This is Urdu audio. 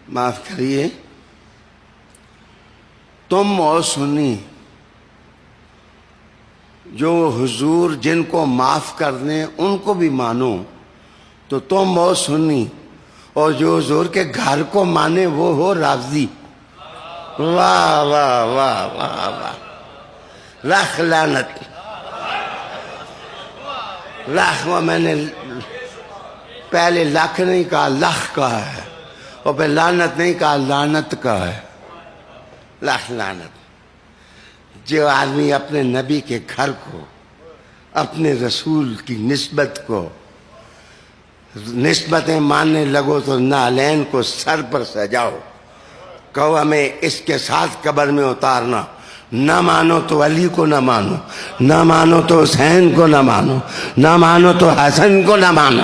معاف کریے، تم اور سنی جو حضور جن کو معاف کر دیں ان کو بھی مانو، تو تم اور سنی، اور جو حضور کے گھر کو مانے وہ ہو رافضی۔ واہ واہ واہ واہ واہ، لاکھ لعنت، لاکھ۔ میں نے پہلے لاکھ نہیں کہا، لاکھ کہا ہے، اور پھر لعنت نہیں کہا، لعنت کہا ہے۔ لاکھ لعنت۔ جو آدمی اپنے نبی کے گھر کو، اپنے رسول کی نسبت کو، نسبتیں ماننے لگو تو نعلین کو سر پر سجاؤ، کہو ہمیں اس کے ساتھ قبر میں اتارنا، نہ مانو تو علی کو نہ مانو، نہ مانو تو حسین کو نہ مانو، نہ مانو تو حسن کو نہ مانو۔